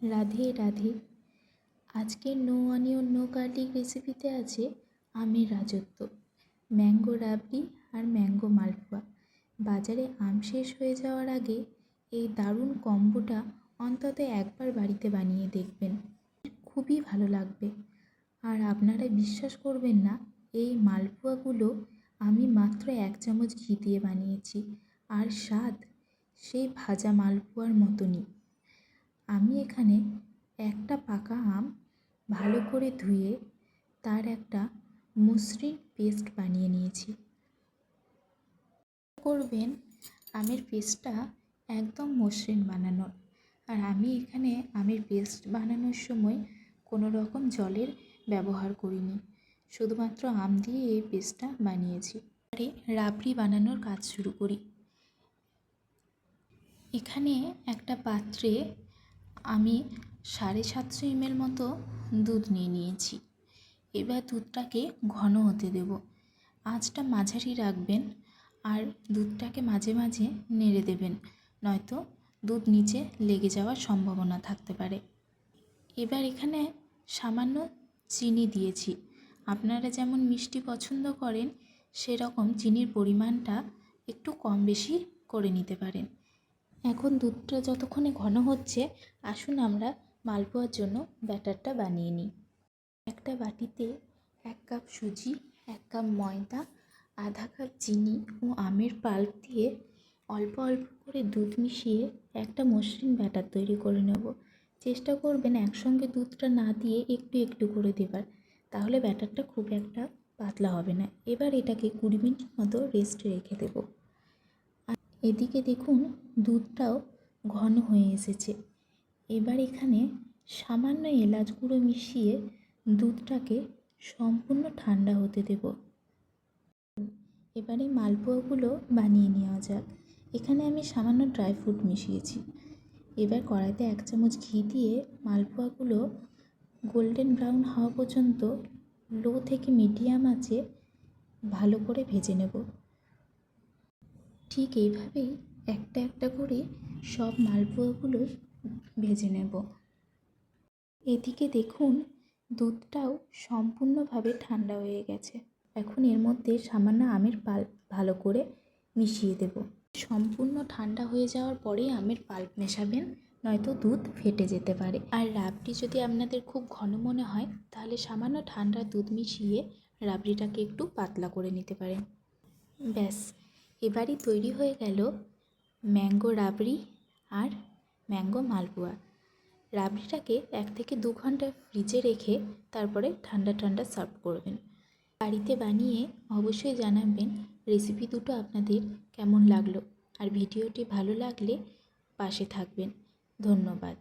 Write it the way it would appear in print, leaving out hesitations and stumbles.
রাধে রাধে। আজকের no onion no garlic রেসিপিতে আছে আমের রাজত্ব, ম্যাঙ্গো রাবড়ি আর ম্যাঙ্গো মালপোয়া। বাজারে আম শেষ হয়ে যাওয়ার আগে এই দারুণ কম্বোটা অন্তত একবার বাড়িতে বানিয়ে দেখবেন, খুবই ভালো লাগবে। আর আপনারা বিশ্বাস করবেন না, এই মালপোয়াগুলো আমি মাত্র 1 চামচ ঘি দিয়ে বানিয়েছি, আর স্বাদ সেই ভাজা মালপোয়ার মতনই। আমি এখানে একটা পাকা আম ভালো করে ধুয়ে তার একটা মসৃণ পেস্ট বানিয়ে নিয়েছি। করবেন আমের পেস্টটা একদম মসৃণ বানানোর। আর আমি এখানে আমের পেস্ট বানানোর সময় কোনো রকম জলের ব্যবহার করিনি, শুধুমাত্র আম দিয়ে এই পেস্টটা বানিয়েছি। এবারে রাবড়ি বানানোর কাজ শুরু করি। এখানে একটা পাত্রে আমি 750 ml মতো দুধ নিয়ে নিয়েছি। এবার দুধটাকে ঘন হতে দেব। আঁচটা মাঝারি রাখবেন আর দুধটাকে মাঝে মাঝে নেড়ে দেবেন, নয়তো দুধ নিচে লেগে যাওয়ার সম্ভাবনা থাকতে পারে। এবার এখানে সামান্য চিনি দিয়েছি। আপনারা যেমন মিষ্টি পছন্দ করেন সেরকম চিনির পরিমাণটা একটু কম বেশি করে নিতে পারেন। এখন দুধটা যতক্ষণে ঘন হচ্ছে, আসুন আমরা মালপোয়ার জন্য ব্যাটারটা বানিয়ে নিই। একটা বাটিতে 1 কাপ সুজি, 1 কাপ ময়দা, আধা কাপ চিনি ও আমের পাল্প দিয়ে অল্প অল্প করে দুধ মিশিয়ে একটা মসৃণ ব্যাটার তৈরি করে নেব। চেষ্টা করবেন একসঙ্গে দুধটা না দিয়ে একটু একটু করে দেবার, তাহলে ব্যাটারটা খুব একটা পাতলা হবে না। এবার এটাকে 20 মিনিট মতো রেস্টে রেখে দেব। এদিকে দেখুন দুধটাও ঘন হয়ে এসেছে। এবার এখানে সামান্য এলাচ গুঁড়ো মিশিয়ে দুধটাকে সম্পূর্ণ ঠান্ডা হতে দেব। এবারে মালপোয়াগুলো বানিয়ে নেওয়া যাক। এখানে আমি সামান্য ড্রাই ফ্রুট মিশিয়েছি। এবার কড়াইতে 1 চামচ ঘি দিয়ে মালপোয়াগুলো গোল্ডেন ব্রাউন হওয়া পর্যন্ত লো থেকে মিডিয়াম আঁচে ভালো করে ভেজে নেব। ঠিক এইভাবেই একটা একটা করে সব মালপোয়াগুলো ভেজে নেব। এদিকে দেখুন দুধটাও সম্পূর্ণভাবে ঠান্ডা হয়ে গেছে। এখন এর মধ্যে সামান্য আমের পাল্প ভালো করে মিশিয়ে দেব। সম্পূর্ণ ঠান্ডা হয়ে যাওয়ার পরেই আমের পাল্প মেশাবেন, নয়তো দুধ ফেটে যেতে পারে। আর রাবড়ি যদি আপনাদের খুব ঘন মনে হয় তাহলে সামান্য ঠান্ডা দুধ মিশিয়ে রাবড়িটাকে একটু পাতলা করে নিতে পারেন। ব্যাস, এবারই তৈরি হয়ে গেল ম্যাঙ্গো রাবড়ি আর ম্যাঙ্গো মালপোয়া। রাবড়িটাকে 1 থেকে 2 ঘন্টা ফ্রিজে রেখে তারপরে ঠান্ডা ঠান্ডা সার্ভ করবেন। বাড়িতে বানিয়ে অবশ্যই জানাবেন রেসিপি দুটো আপনাদের কেমন লাগলো। আর ভিডিওটি ভালো লাগলে পাশে থাকবেন। ধন্যবাদ।